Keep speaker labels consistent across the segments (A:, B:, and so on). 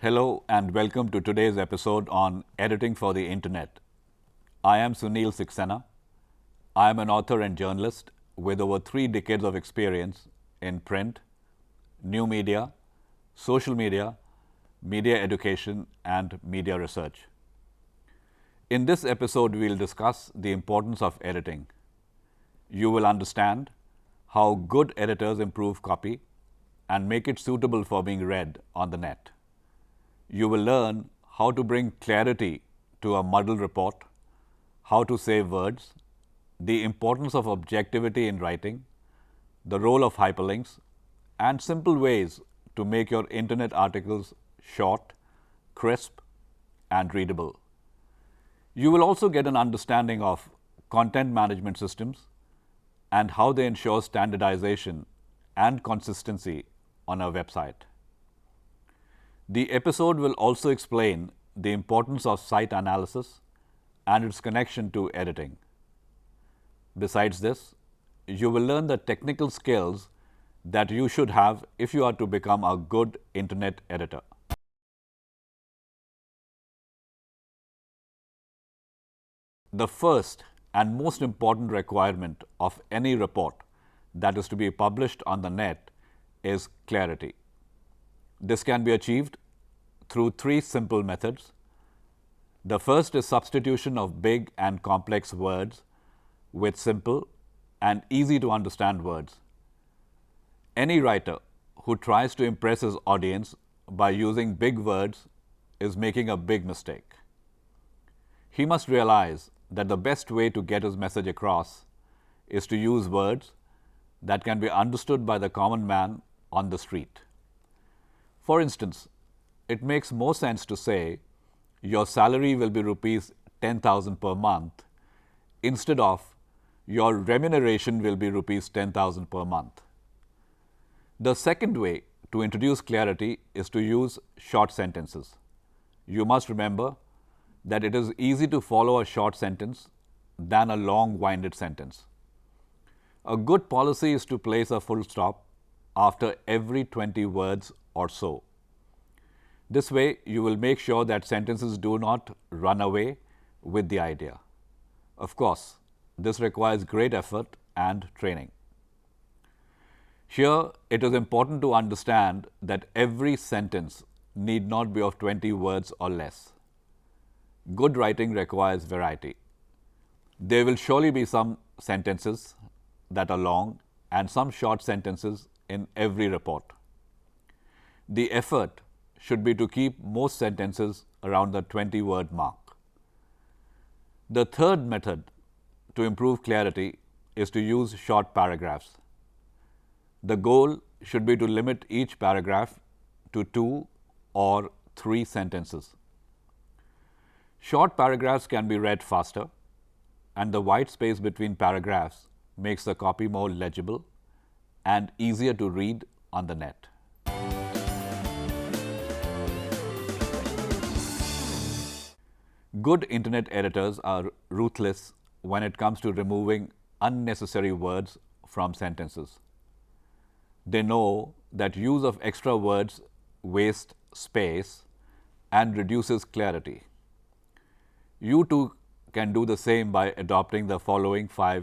A: Hello and welcome to today's episode on editing for the internet. I am Sunil Saxena. I am an author and journalist with over 3 decades of experience in print, new media, social media, media education, and media research. In this episode, we'll discuss the importance of editing. You will understand how good editors improve copy and make it suitable for being read on the net. You will learn how to bring clarity to a muddled report, how to save words, the importance of objectivity in writing, the role of hyperlinks, and simple ways to make your internet articles short, crisp, and readable. You will also get an understanding of content management systems and how they ensure standardization and consistency on a website. The episode will also explain the importance of site analysis and its connection to editing. Besides this, you will learn the technical skills that you should have if you are to become a good internet editor. The first and most important requirement of any report that is to be published on the net is clarity. This can be achieved through 3 simple methods. The first is substitution of big and complex words with simple and easy to understand words. Any writer who tries to impress his audience by using big words is making a big mistake. He must realize that the best way to get his message across is to use words that can be understood by the common man on the street. For instance, it makes more sense to say your salary will be rupees 10,000 per month instead of your remuneration will be rupees 10,000 per month. The second way to introduce clarity is to use short sentences. You must remember that it is easy to follow a short sentence than a long-winded sentence. A good policy is to place a full stop after every 20 words or so. This way, you will make sure that sentences do not run away with the idea. Of course, this requires great effort and training. Here, it is important to understand that every sentence need not be of 20 words or less. Good writing requires variety. There will surely be some sentences that are long and some short sentences in every report. The effort should be to keep most sentences around the 20-word mark. The third method to improve clarity is to use short paragraphs. The goal should be to limit each paragraph to 2 or 3 sentences. Short paragraphs can be read faster, and the white space between paragraphs makes the copy more legible and easier to read on the net. Good internet editors are ruthless when it comes to removing unnecessary words from sentences. They know that use of extra words wastes space and reduces clarity. You too can do the same by adopting the following 5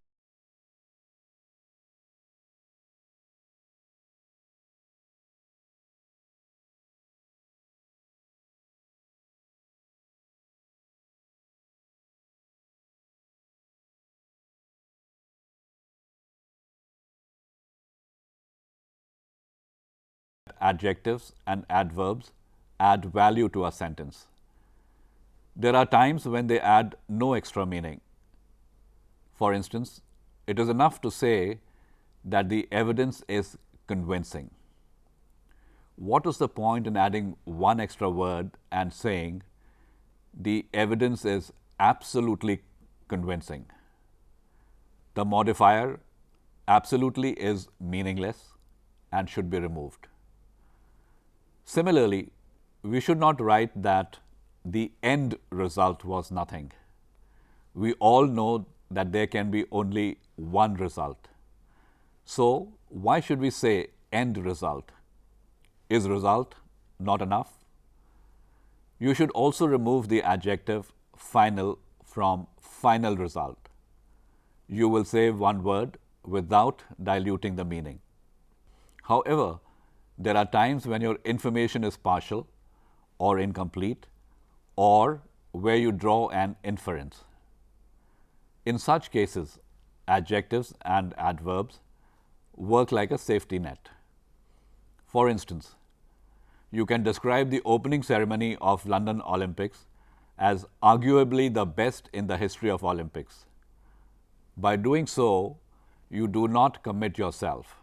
A: adjectives and adverbs add value to a sentence. There are times when they add no extra meaning. For instance, it is enough to say that the evidence is convincing. What is the point in adding one extra word and saying the evidence is absolutely convincing? The modifier absolutely is meaningless and should be removed. Similarly, we should not write that the end result was nothing. We all know that there can be only one result. So, why should we say end result? Is result not enough? You should also remove the adjective final from final result. You will save one word without diluting the meaning. However, there are times when your information is partial or incomplete, or where you draw an inference. In such cases, adjectives and adverbs work like a safety net. For instance, you can describe the opening ceremony of London Olympics as arguably the best in the history of Olympics. By doing so, you do not commit yourself.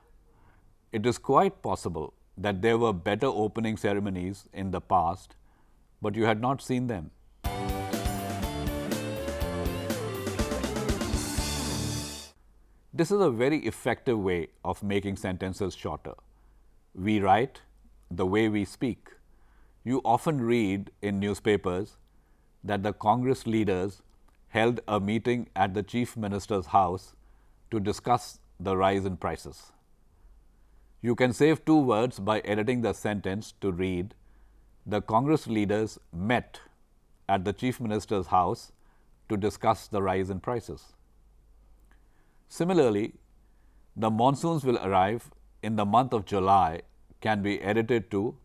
A: It is quite possible that there were better opening ceremonies in the past, but you had not seen them. This is a very effective way of making sentences shorter. We write the way we speak. You often read in newspapers that the Congress leaders held a meeting at the Chief Minister's house to discuss the rise in prices. You can save two words by editing the sentence to read, the Congress leaders met at the Chief Minister's house to discuss the rise in prices. Similarly, the monsoons will arrive in the month of July can be edited to,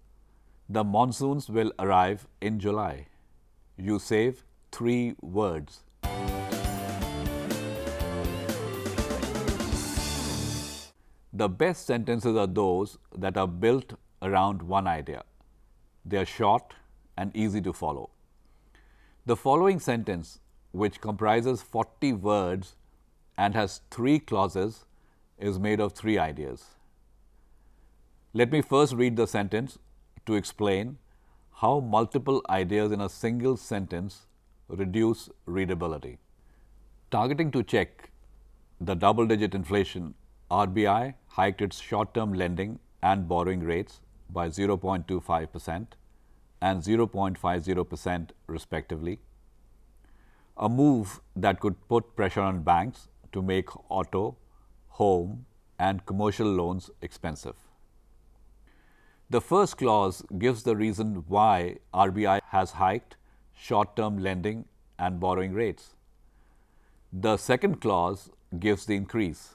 A: the monsoons will arrive in July. You save three words. The best sentences are those that are built around one idea. They are short and easy to follow. The following sentence, which comprises 40 words and has 3 clauses, is made of 3 ideas. Let me first read the sentence to explain how multiple ideas in a single sentence reduce readability. Targeting to check the double-digit inflation, RBI hiked its short-term lending and borrowing rates by 0.25% and 0.50% respectively, a move that could put pressure on banks to make auto, home, and commercial loans expensive. The first clause gives the reason why RBI has hiked short-term lending and borrowing rates. The second clause gives the increase.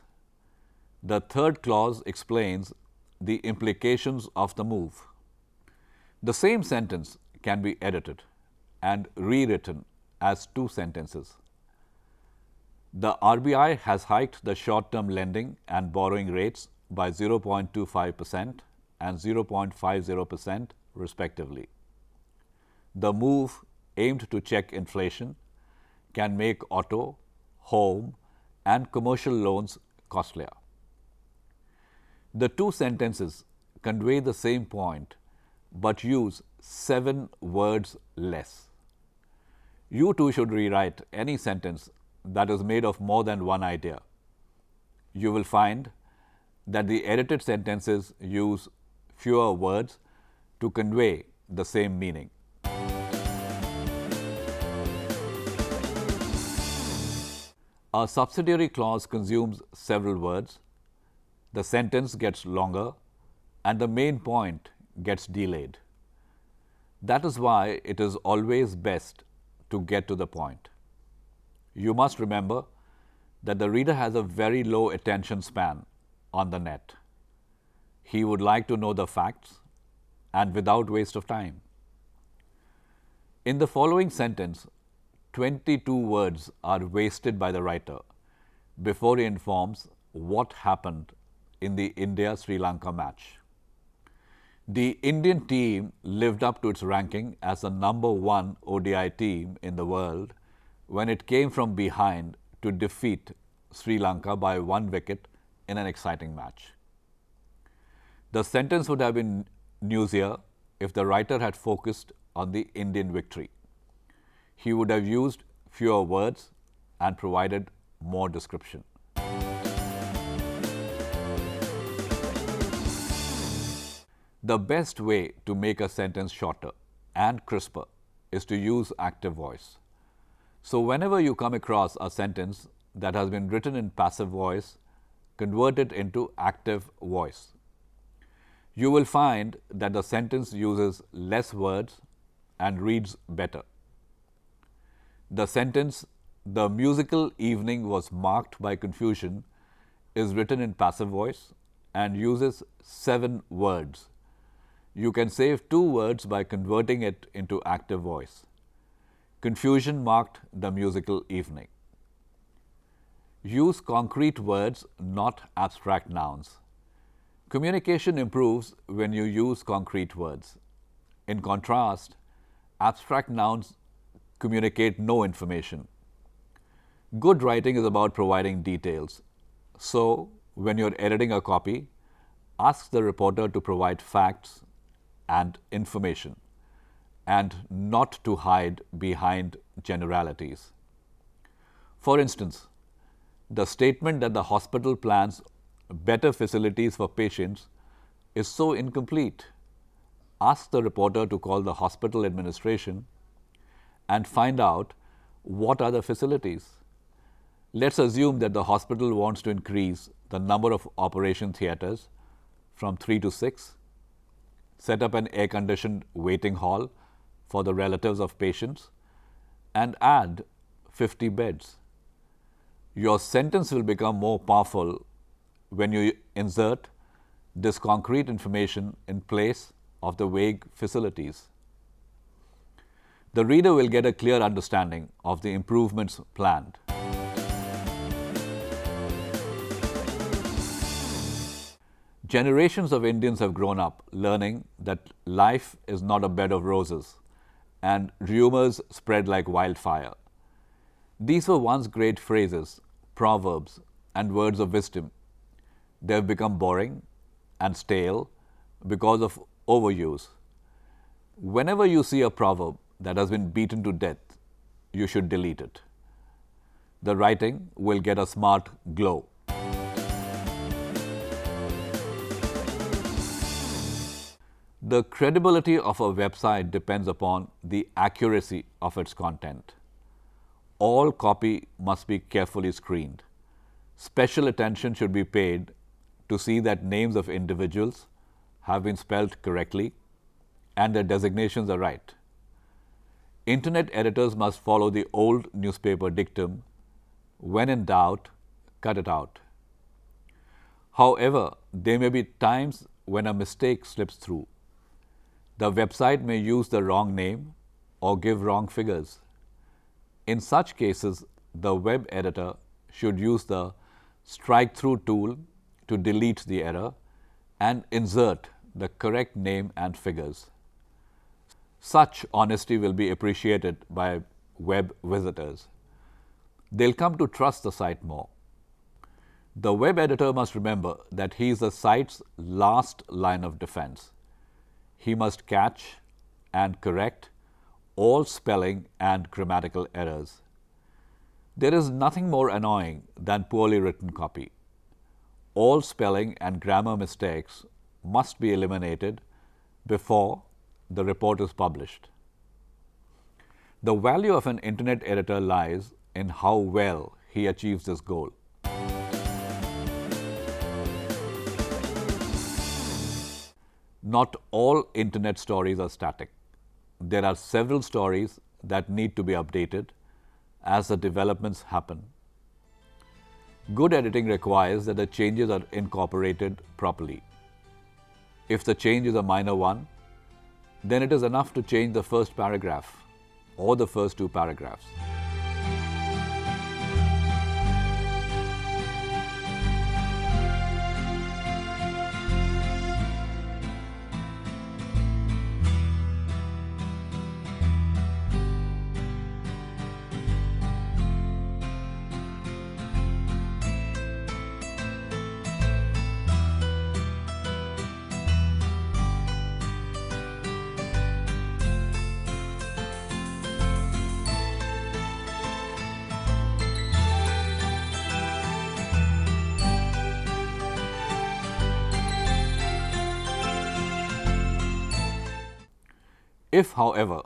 A: The third clause explains the implications of the move. The same sentence can be edited and rewritten as 2 sentences. The RBI has hiked the short-term lending and borrowing rates by 0.25% and 0.50% respectively. The move aimed to check inflation can make auto, home, and commercial loans costlier. The 2 sentences convey the same point but use 7 words less. You too should rewrite any sentence that is made of more than one idea. You will find that the edited sentences use fewer words to convey the same meaning. A subsidiary clause consumes several words, the sentence gets longer, and the main point gets delayed. That is why it is always best to get to the point. You must remember that the reader has a very low attention span on the net. He would like to know the facts and without waste of time. In the following sentence, 22 words are wasted by the writer before he informs what happened in the India-Sri Lanka match. The Indian team lived up to its ranking as the number 1 ODI team in the world when it came from behind to defeat Sri Lanka by 1 wicket in an exciting match. The sentence would have been newsier if the writer had focused on the Indian victory. He would have used fewer words and provided more description. The best way to make a sentence shorter and crisper is to use active voice. So whenever you come across a sentence that has been written in passive voice, convert it into active voice. You will find that the sentence uses less words and reads better. The sentence, "The musical evening was marked by confusion," is written in passive voice and uses 7 words. You can save 2 words by converting it into active voice. Confusion marked the musical evening. Use concrete words, not abstract nouns. Communication improves when you use concrete words. In contrast, abstract nouns communicate no information. Good writing is about providing details. So, when you're editing a copy, ask the reporter to provide facts and information and not to hide behind generalities. For instance, the statement that the hospital plans better facilities for patients is so incomplete. Ask the reporter to call the hospital administration and find out what are the facilities. Let's assume that the hospital wants to increase the number of operation theatres from 3 to 6, set up an air-conditioned waiting hall for the relatives of patients, and add 50 beds. Your sentence will become more powerful when you insert this concrete information in place of the vague facilities. The reader will get a clear understanding of the improvements planned. Generations of Indians have grown up learning that life is not a bed of roses, and rumors spread like wildfire. These were once great phrases, proverbs, and words of wisdom. They have become boring and stale because of overuse. Whenever you see a proverb that has been beaten to death, you should delete it. The writing will get a smart glow. The credibility of a website depends upon the accuracy of its content. All copy must be carefully screened. Special attention should be paid to see that names of individuals have been spelled correctly and their designations are right. Internet editors must follow the old newspaper dictum, "When in doubt, cut it out." However, there may be times when a mistake slips through. The website may use the wrong name or give wrong figures. In such cases, the web editor should use the strike-through tool to delete the error and insert the correct name and figures. Such honesty will be appreciated by web visitors. They'll come to trust the site more. The web editor must remember that he is the site's last line of defense. He must catch and correct all spelling and grammatical errors. There is nothing more annoying than poorly written copy. All spelling and grammar mistakes must be eliminated before the report is published. The value of an internet editor lies in how well he achieves this goal. Not all internet stories are static. There are several stories that need to be updated as the developments happen. Good editing requires that the changes are incorporated properly. If the change is a minor one, then it is enough to change the first paragraph or the first 2 paragraphs. If, however,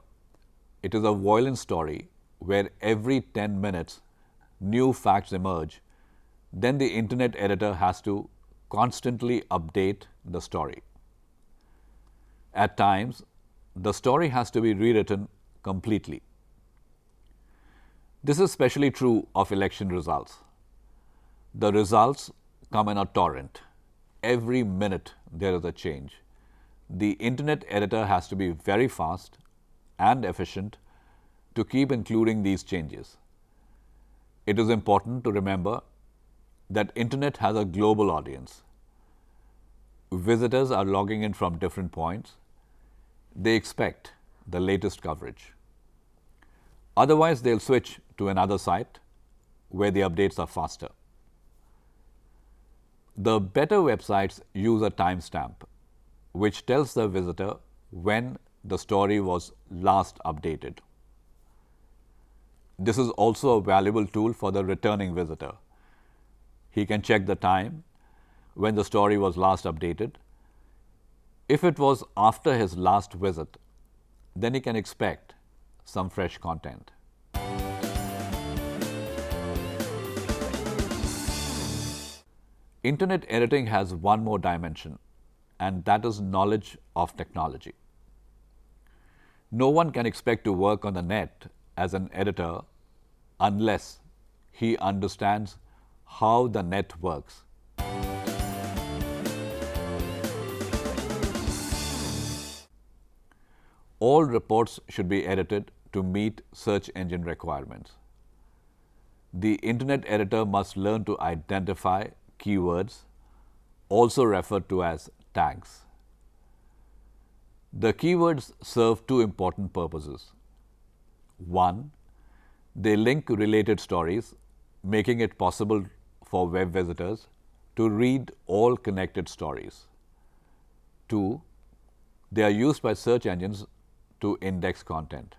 A: it is a violent story where every 10 minutes new facts emerge, then the internet editor has to constantly update the story. At times, the story has to be rewritten completely. This is especially true of election results. The results come in a torrent. Every minute there is a change. The internet editor has to be very fast and efficient to keep including these changes. It is important to remember that internet has a global audience. Visitors are logging in from different points. They expect the latest coverage. Otherwise, they'll switch to another site where the updates are faster. The better websites use a timestamp which tells the visitor when the story was last updated. This is also a valuable tool for the returning visitor. He can check the time when the story was last updated. If it was after his last visit, then he can expect some fresh content. Internet editing has one more dimension, and that is knowledge of technology. No one can expect to work on the net as an editor unless he understands how the net works. All reports should be edited to meet search engine requirements. The internet editor must learn to identify keywords, also referred to as tags. The keywords serve two important purposes. One, they link related stories, making it possible for web visitors to read all connected stories. Two, they are used by search engines to index content.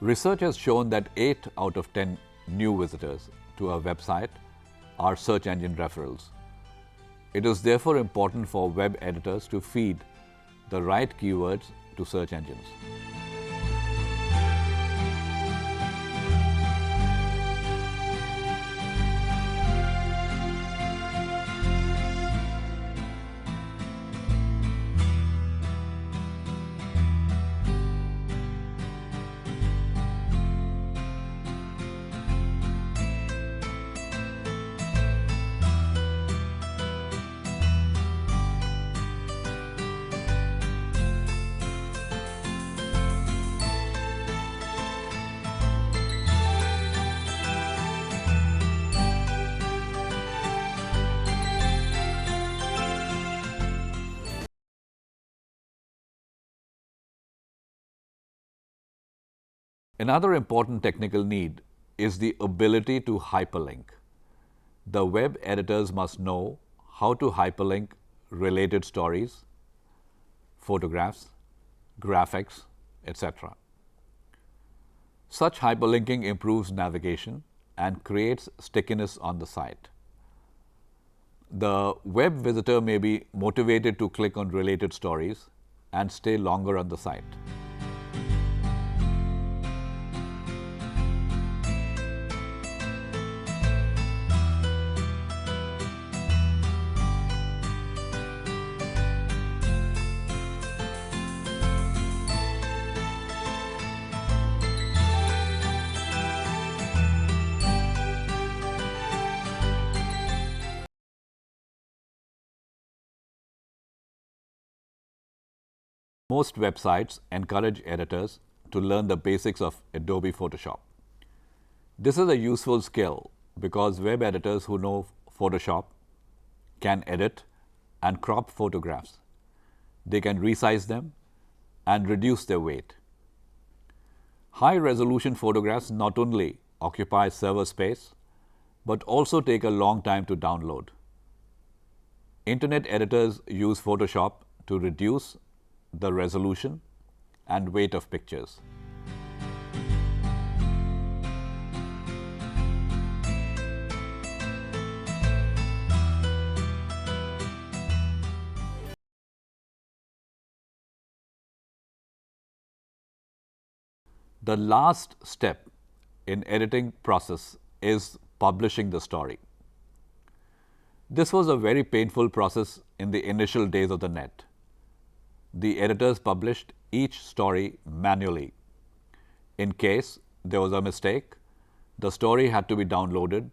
A: Research has shown that 8 out of 10 new visitors to a website are search engine referrals. It is therefore important for web editors to feed the right keywords to search engines. Another important technical need is the ability to hyperlink. The web editors must know how to hyperlink related stories, photographs, graphics, etc. Such hyperlinking improves navigation and creates stickiness on the site. The web visitor may be motivated to click on related stories and stay longer on the site. Most websites encourage editors to learn the basics of Adobe Photoshop. This is a useful skill because web editors who know Photoshop can edit and crop photographs. They can resize them and reduce their weight. High-resolution photographs not only occupy server space, but also take a long time to download. Internet editors use Photoshop to reduce the resolution and weight of pictures. The last step in editing process is publishing the story. This was a very painful process in the initial days of the net. the editors published each story manually. In case there was a mistake, the story had to be downloaded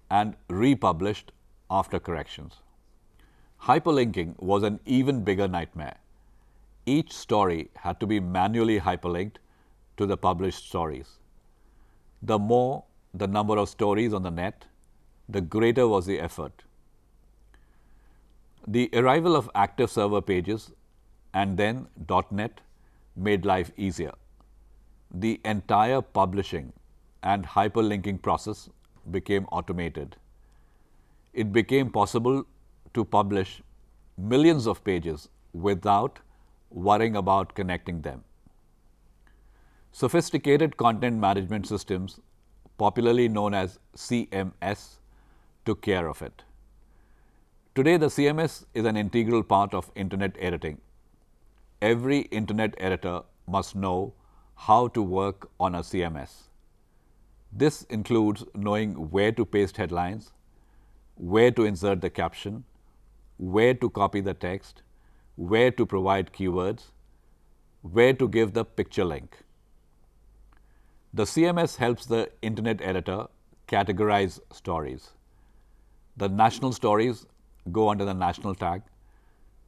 A: and republished after corrections. Hyperlinking was an even bigger nightmare. Each story had to be manually hyperlinked to the published stories. The more the number of stories on the net, the greater was the effort. The arrival of active server pages and then .NET made life easier. The entire publishing and hyperlinking process became automated. It became possible to publish millions of pages without worrying about connecting them. Sophisticated content management systems, popularly known as CMS, took care of it. Today, the CMS is an integral part of Internet editing. Every Internet editor must know how to work on a CMS. This includes knowing where to paste headlines, where to insert the caption, where to copy the text, where to provide keywords, where to give the picture link. The CMS helps the Internet editor categorize stories. The national stories go under the national tag.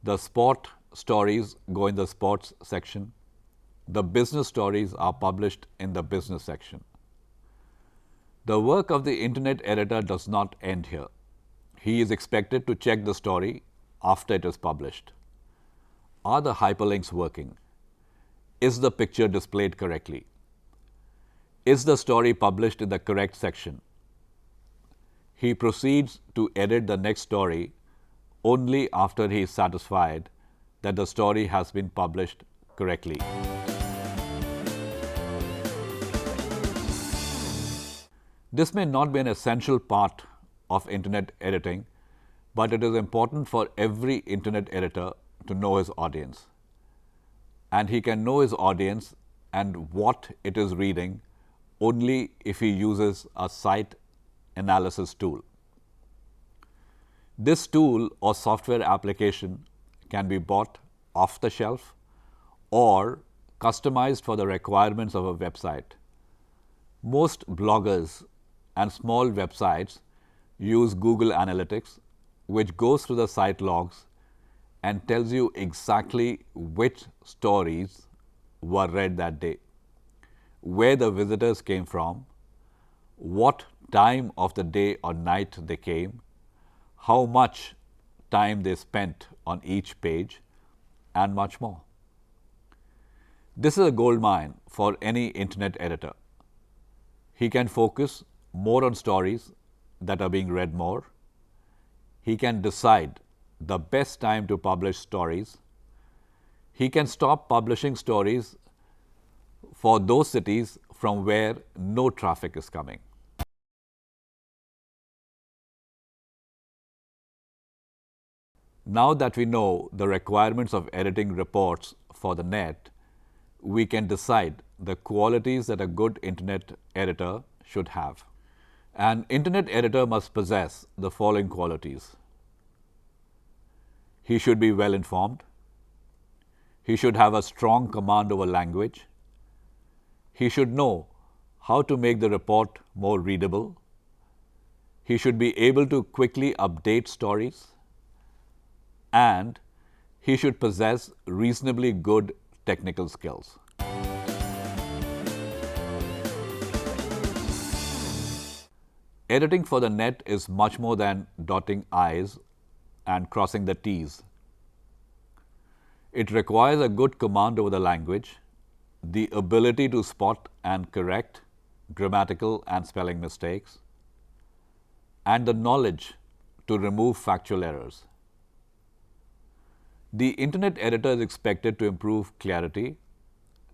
A: The sport stories go in the sports section. The business stories are published in the business section. The work of the Internet editor does not end here. He is expected to check the story after it is published. Are the hyperlinks working? Is the picture displayed correctly? Is the story published in the correct section? He proceeds to edit the next story only after he is satisfied that the story has been published correctly. This may not be an essential part of Internet editing, but it is important for every Internet editor to know his audience. And he can know his audience and what it is reading only if he uses a site analysis tool. This tool or software application can be bought off the shelf or customized for the requirements of a website. Most bloggers and small websites use Google Analytics, which goes through the site logs and tells you exactly which stories were read that day, where the visitors came from, what time of the day or night they came, how much time they spent on each page, and much more. This is a goldmine for any Internet editor. He can focus more on stories that are being read more. He can decide the best time to publish stories. He can stop publishing stories for those cities from where no traffic is coming. Now that we know the requirements of editing reports for the net, we can decide the qualities that a good Internet editor should have. An Internet editor must possess the following qualities. He should be well informed. He should have a strong command over language. He should know how to make the report more readable. He should be able to quickly update stories. And he should possess reasonably good technical skills. Editing for the net is much more than dotting I's and crossing the T's. It requires a good command over the language, the ability to spot and correct grammatical and spelling mistakes, and the knowledge to remove factual errors. The Internet editor is expected to improve clarity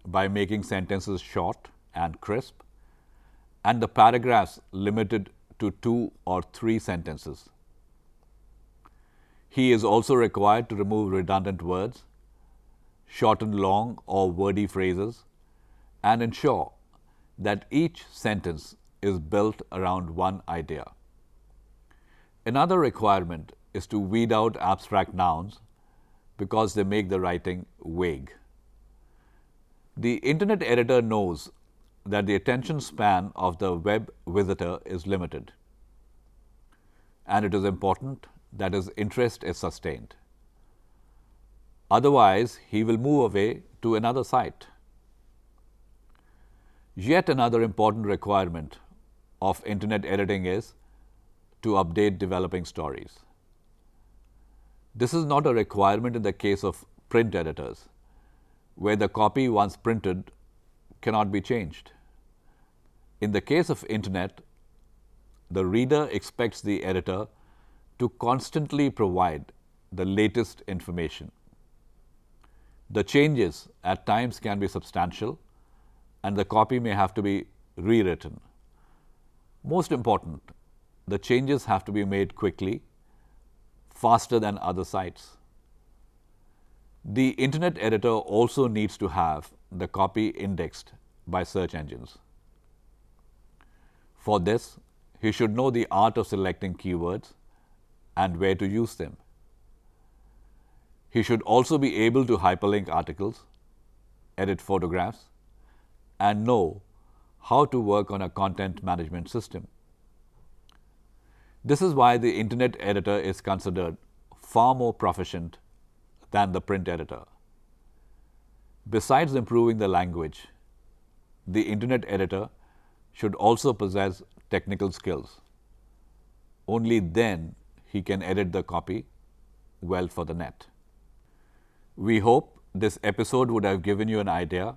A: by making sentences short and crisp, and the paragraphs limited to 2 or 3 sentences. He is also required to remove redundant words, shorten long or wordy phrases, and ensure that each sentence is built around one idea. Another requirement is to weed out abstract nouns because they make the writing vague. The Internet editor knows that the attention span of the web visitor is limited, and it is important that his interest is sustained. Otherwise, he will move away to another site. Yet another important requirement of Internet editing is to update developing stories. This is not a requirement in the case of print editors, where the copy once printed cannot be changed. In the case of Internet, the reader expects the editor to constantly provide the latest information. The changes at times can be substantial, and the copy may have to be rewritten. Most important, the changes have to be made quickly, faster than other sites. The Internet editor also needs to have the copy indexed by search engines. For this, he should know the art of selecting keywords and where to use them. He should also be able to hyperlink articles, edit photographs, and know how to work on a content management system. This is why the Internet editor is considered far more proficient than the print editor. Besides improving the language, the Internet editor should also possess technical skills. Only then he can edit the copy well for the net. We hope this episode would have given you an idea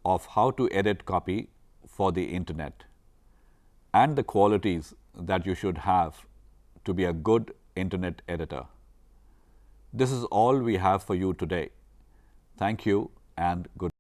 A: of how to edit copy for the Internet and the qualities that you should have to be a good Internet editor. This is all we have for you today. Thank you and good